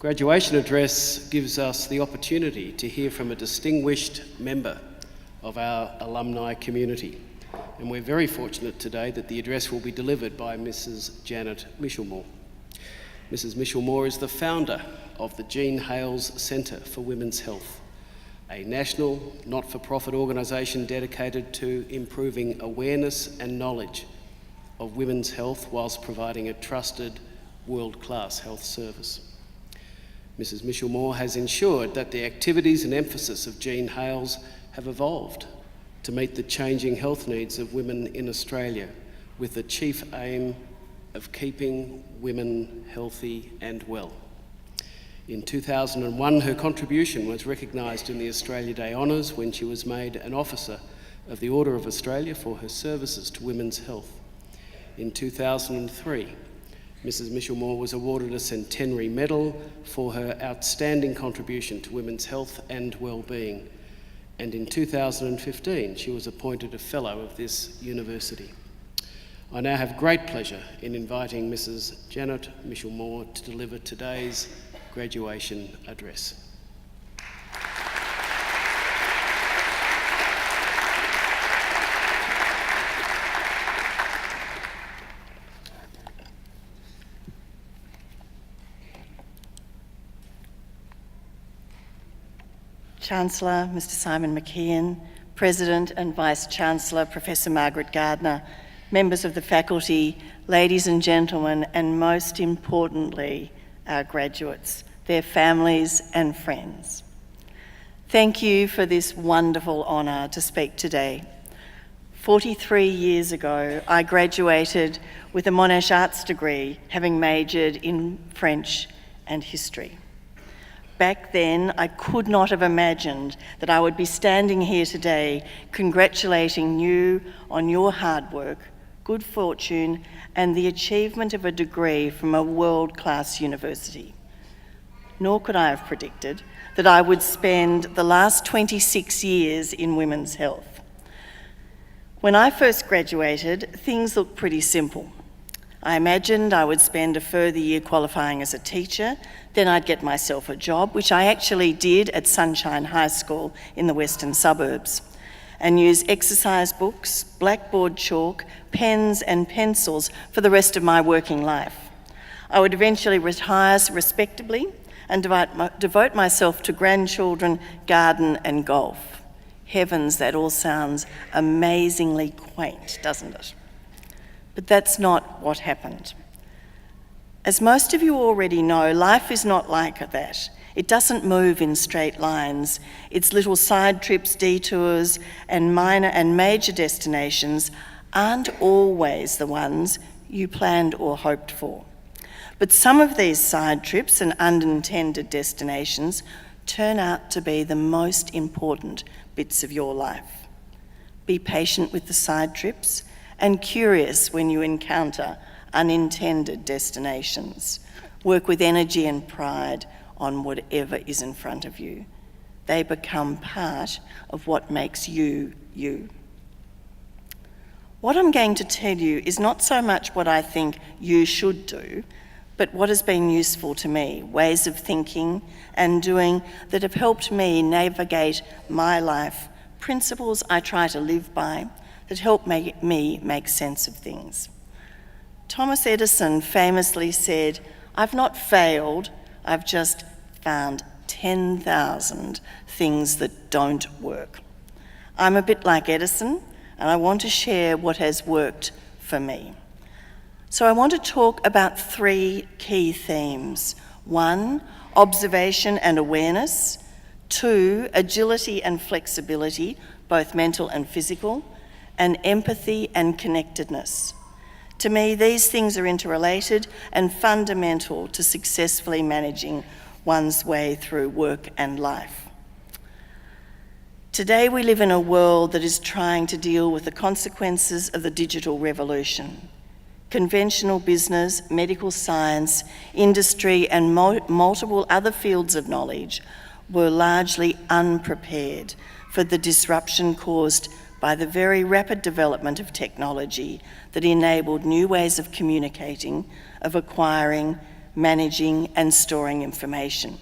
Graduation address gives us the opportunity to hear from a distinguished member of our alumni community. And we're very fortunate today that the address will be delivered by Mrs. Janet Michelmore. Mrs. Michelmore is the founder of the Jean Hales Centre for Women's Health, a national not-for-profit organisation dedicated to improving awareness and knowledge of women's health whilst providing a trusted world-class health service. Mrs. Michelmore has ensured that the activities and emphasis of Jean Hales have evolved to meet the changing health needs of women in Australia, with the chief aim of keeping women healthy and well. In 2001, her contribution was recognised in the Australia Day Honours when she was made an Officer of the Order of Australia for her services to women's health. In 2003, Mrs. Michelmore was awarded a Centenary Medal for her outstanding contribution to women's health and well-being. And in 2015, she was appointed a Fellow of this university. I now have great pleasure in inviting Mrs. Janet Michelmore to deliver today's graduation address. Chancellor, Mr. Simon McKeon, President and Vice-Chancellor, Professor Margaret Gardner, members of the faculty, ladies and gentlemen, and most importantly, our graduates, their families and friends. Thank you for this wonderful honour to speak today. 43 years ago, I graduated with a Monash arts degree, having majored in French and history. Back then, I could not have imagined that I would be standing here today congratulating you on your hard work, good fortune, and the achievement of a degree from a world-class university. Nor could I have predicted that I would spend the last 26 years in women's health. When I first graduated, things looked pretty simple. I imagined I would spend a further year qualifying as a teacher, then I'd get myself a job, which I actually did at Sunshine High School in the western suburbs, and use exercise books, blackboard chalk, pens and pencils for the rest of my working life. I would eventually retire respectably and devote myself to grandchildren, garden and golf. Heavens, that all sounds amazingly quaint, doesn't it? But that's not what happened. As most of you already know, life is not like that. It doesn't move in straight lines. Its little side trips, detours, and minor and major destinations aren't always the ones you planned or hoped for. But some of these side trips and unintended destinations turn out to be the most important bits of your life. Be patient with the side trips and curious when you encounter unintended destinations. Work with energy and pride on whatever is in front of you. They become part of what makes you, you. What I'm going to tell you is not so much what I think you should do, but what has been useful to me, ways of thinking and doing that have helped me navigate my life, principles I try to live by, that help me make sense of things. Thomas Edison famously said, "I've not failed, I've just found 10,000 things that don't work." I'm a bit like Edison, and I want to share what has worked for me. So I want to talk about 3 key themes. 1, observation and awareness. 2, agility and flexibility, both mental and physical. And empathy and connectedness. To me, these things are interrelated and fundamental to successfully managing one's way through work and life. Today we live in a world that is trying to deal with the consequences of the digital revolution. Conventional business, medical science, industry and multiple other fields of knowledge were largely unprepared for the disruption caused by the very rapid development of technology that enabled new ways of communicating, of acquiring, managing and storing information.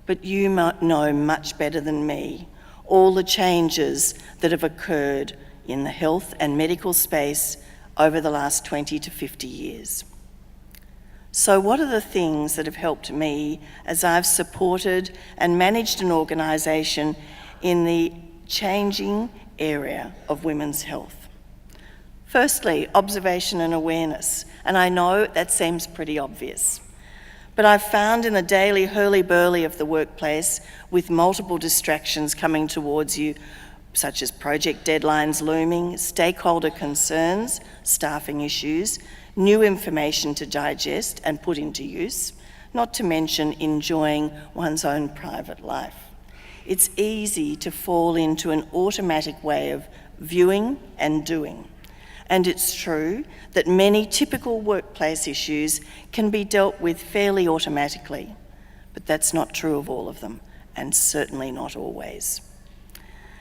But you might know much better than me all the changes that have occurred in the health and medical space over the last 20 to 50 years. So what are the things that have helped me as I've supported and managed an organisation in the changing area of women's health? Firstly, observation and awareness, and I know that seems pretty obvious. But I've found in the daily hurly-burly of the workplace, with multiple distractions coming towards you, such as project deadlines looming, stakeholder concerns, staffing issues, new information to digest and put into use, not to mention enjoying one's own private life. It's easy to fall into an automatic way of viewing and doing. And it's true that many typical workplace issues can be dealt with fairly automatically, but that's not true of all of them, and certainly not always.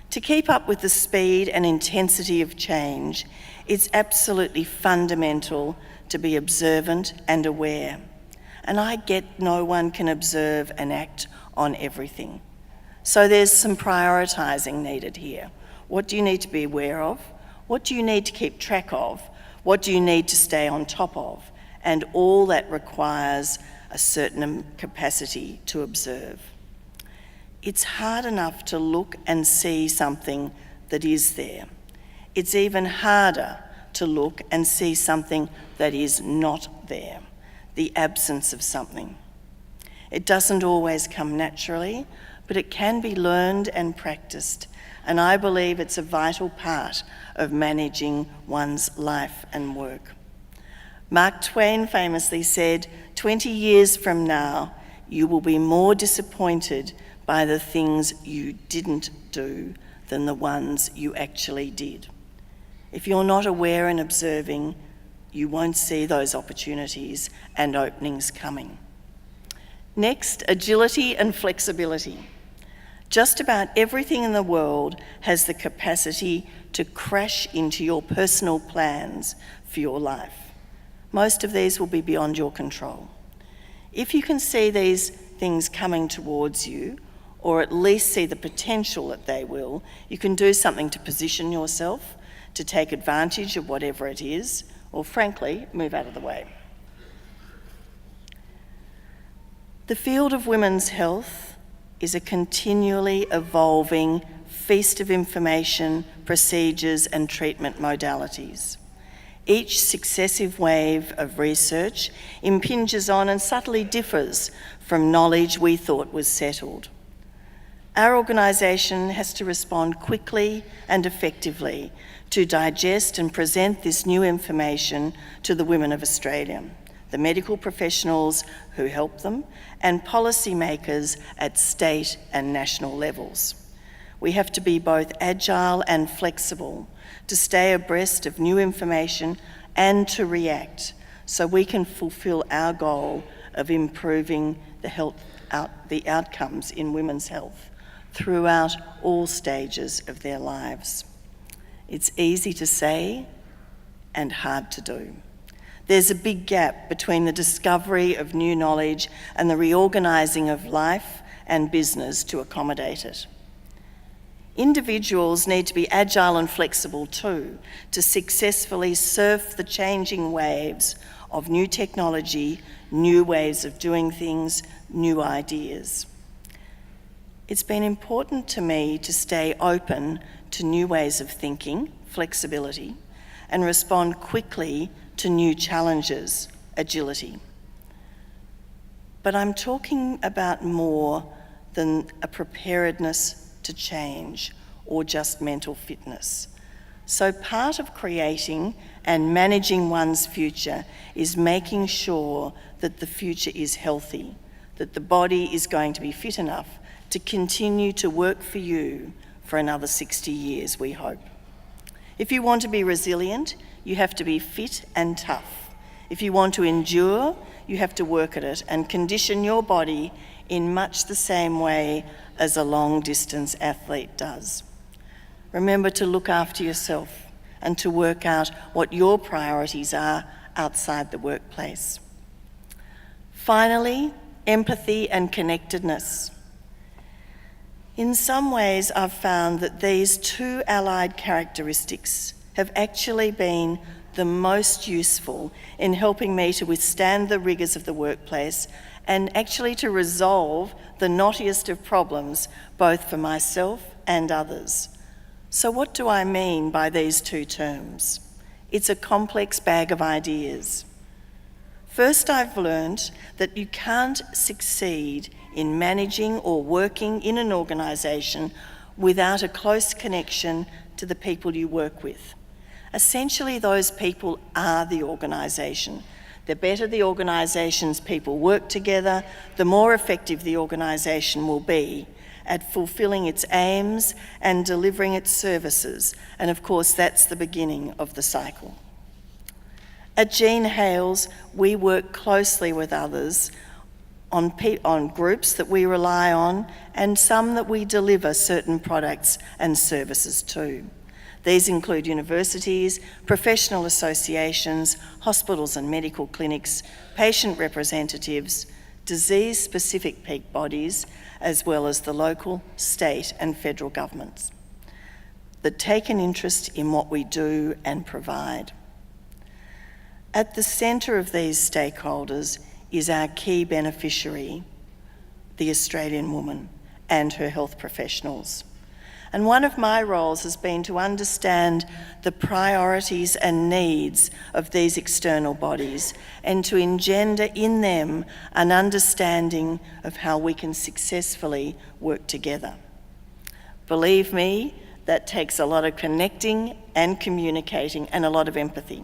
To keep up with the speed and intensity of change, it's absolutely fundamental to be observant and aware. And I get no one can observe and act on everything. So there's some prioritising needed here. What do you need to be aware of? What do you need to keep track of? What do you need to stay on top of? And all that requires a certain capacity to observe. It's hard enough to look and see something that is there. It's even harder to look and see something that is not there, the absence of something. It doesn't always come naturally, but it can be learned and practiced, and I believe it's a vital part of managing one's life and work. Mark Twain famously said, 20 years from now, you will be more disappointed by the things you didn't do than the ones you actually did. If you're not aware and observing, you won't see those opportunities and openings coming. Next, agility and flexibility. Just about everything in the world has the capacity to crash into your personal plans for your life. Most of these will be beyond your control. If you can see these things coming towards you, or at least see the potential that they will, you can do something to position yourself, to take advantage of whatever it is, or frankly, move out of the way. The field of women's health is a continually evolving feast of information, procedures, and treatment modalities. Each successive wave of research impinges on and subtly differs from knowledge we thought was settled. Our organisation has to respond quickly and effectively to digest and present this new information to the women of Australia, the medical professionals who help them, and policymakers at state and national levels. We have to be both agile and flexible to stay abreast of new information and to react so we can fulfil our goal of improving the outcomes in women's health throughout all stages of their lives. It's easy to say and hard to do. There's a big gap between the discovery of new knowledge and the reorganising of life and business to accommodate it. Individuals need to be agile and flexible too, to successfully surf the changing waves of new technology, new ways of doing things, new ideas. It's been important to me to stay open to new ways of thinking, flexibility, and respond quickly to new challenges, agility. But I'm talking about more than a preparedness to change or just mental fitness. So part of creating and managing one's future is making sure that the future is healthy, that the body is going to be fit enough to continue to work for you for another 60 years, we hope. If you want to be resilient, you have to be fit and tough. If you want to endure, you have to work at it and condition your body in much the same way as a long-distance athlete does. Remember to look after yourself and to work out what your priorities are outside the workplace. Finally, empathy and connectedness. In some ways, I've found that these two allied characteristics have actually been the most useful in helping me to withstand the rigours of the workplace and actually to resolve the knottiest of problems, both for myself and others. So what do I mean by these two terms? It's a complex bag of ideas. First, I've learned that you can't succeed in managing or working in an organisation without a close connection to the people you work with. Essentially, those people are the organisation. The better the organisation's people work together, the more effective the organisation will be at fulfilling its aims and delivering its services. And of course, that's the beginning of the cycle. At Jean Hales, we work closely with others on groups that we rely on and some that we deliver certain products and services to. These include universities, professional associations, hospitals and medical clinics, patient representatives, disease-specific peak bodies, as well as the local, state and federal governments that take an interest in what we do and provide. At the centre of these stakeholders is our key beneficiary, the Australian woman and her health professionals. And one of my roles has been to understand the priorities and needs of these external bodies and to engender in them an understanding of how we can successfully work together. Believe me, that takes a lot of connecting and communicating and a lot of empathy.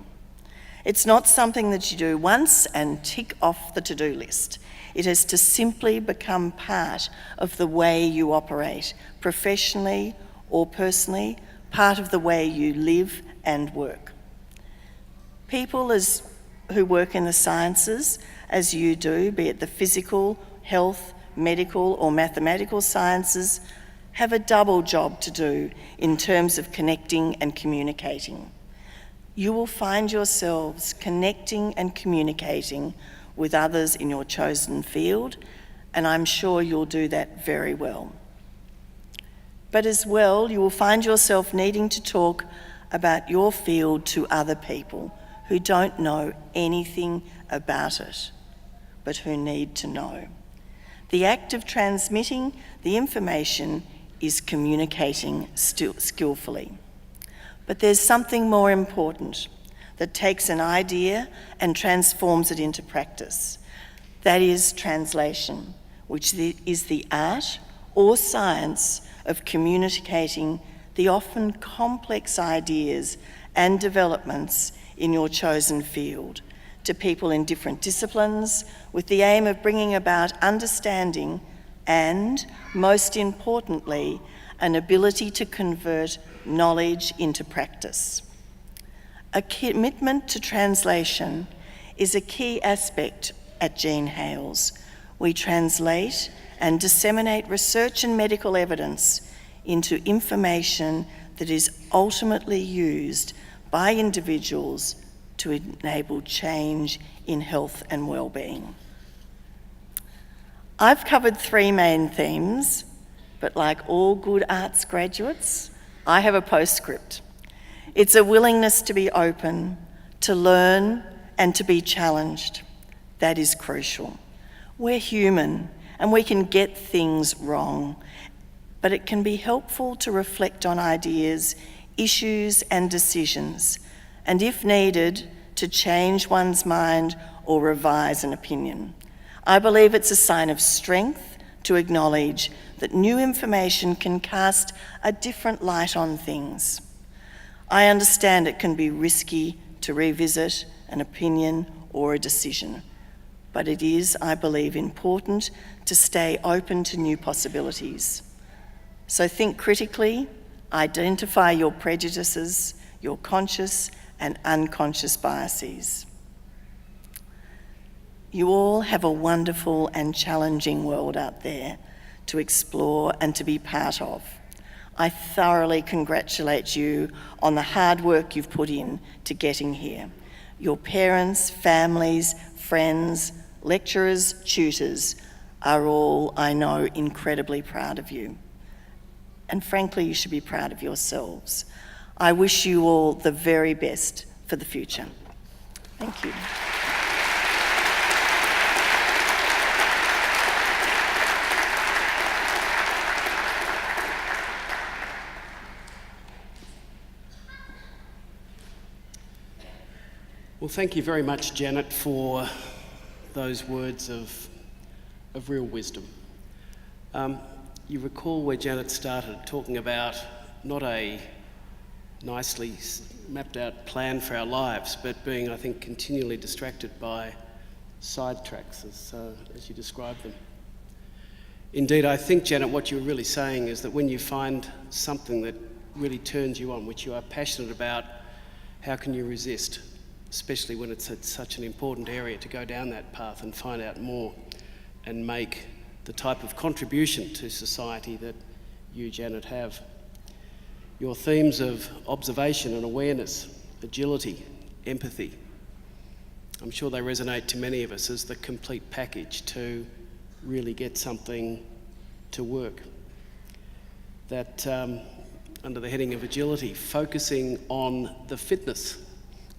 It's not something that you do once and tick off the to-do list. It has to simply become part of the way you operate, professionally or personally, part of the way you live and work. People who work in the sciences, as you do, be it the physical, health, medical or mathematical sciences, have a double job to do in terms of connecting and communicating. You will find yourselves connecting and communicating with others in your chosen field, and I'm sure you'll do that very well. But as well, you will find yourself needing to talk about your field to other people who don't know anything about it, but who need to know. The act of transmitting the information is communicating skillfully. But there's something more important that takes an idea and transforms it into practice. That is translation, which is the art or science of communicating the often complex ideas and developments in your chosen field to people in different disciplines with the aim of bringing about understanding and, most importantly, an ability to convert knowledge into practice. A commitment to translation is a key aspect at Jean Hales. We translate and disseminate research and medical evidence into information that is ultimately used by individuals to enable change in health and well-being. I've covered three main themes, but like all good arts graduates, I have a postscript. It's a willingness to be open, to learn, and to be challenged. That is crucial. We're human, and we can get things wrong, but it can be helpful to reflect on ideas, issues, and decisions, and if needed, to change one's mind or revise an opinion. I believe it's a sign of strength to acknowledge that new information can cast a different light on things. I understand it can be risky to revisit an opinion or a decision, but it is, I believe, important to stay open to new possibilities. So think critically, identify your prejudices, your conscious and unconscious biases. You all have a wonderful and challenging world out there to explore and to be part of. I thoroughly congratulate you on the hard work you've put in to getting here. Your parents, families, friends, lecturers, tutors, are all, I know, incredibly proud of you. And frankly, you should be proud of yourselves. I wish you all the very best for the future. Thank you. Well, thank you very much, Janet, for those words of real wisdom. You recall where Janet started talking about not a nicely mapped out plan for our lives, but being, I think, continually distracted by sidetracks, as you described them. Indeed, I think, Janet, what you're really saying is that when you find something that really turns you on, which you are passionate about, how can you resist? Especially when it's such an important area to go down that path and find out more and make the type of contribution to society that you, Janet, have. Your themes of observation and awareness, agility, empathy, I'm sure they resonate to many of us as the complete package to really get something to work. That under the heading of agility, focusing on the fitness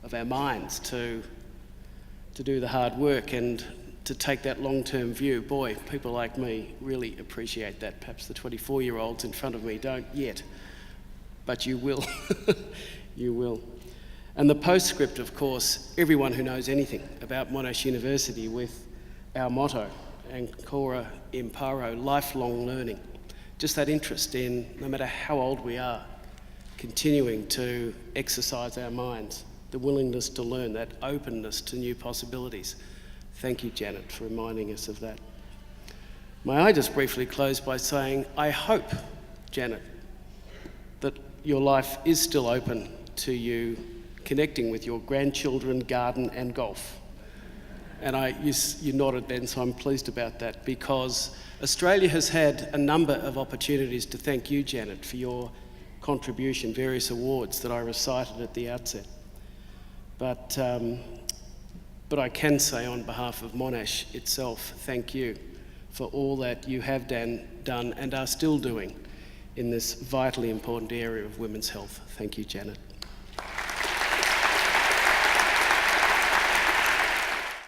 of our minds to do the hard work and to take that long-term view. Boy, people like me really appreciate that. Perhaps the 24-year-olds in front of me don't yet, but you will. You will. And the postscript, of course, everyone who knows anything about Monash University with our motto, Ancora Imparo, lifelong learning. Just that interest in, no matter how old we are, continuing to exercise our minds, the willingness to learn, that openness to new possibilities. Thank you, Janet, for reminding us of that. May I just briefly close by saying, I hope, Janet, that your life is still open to you connecting with your grandchildren, garden and golf. And you nodded then, so I'm pleased about that, because Australia has had a number of opportunities to thank you, Janet, for your contribution, various awards that I recited at the outset. But I can say on behalf of Monash itself, thank you for all that you have done and are still doing in this vitally important area of women's health. Thank you, Janet.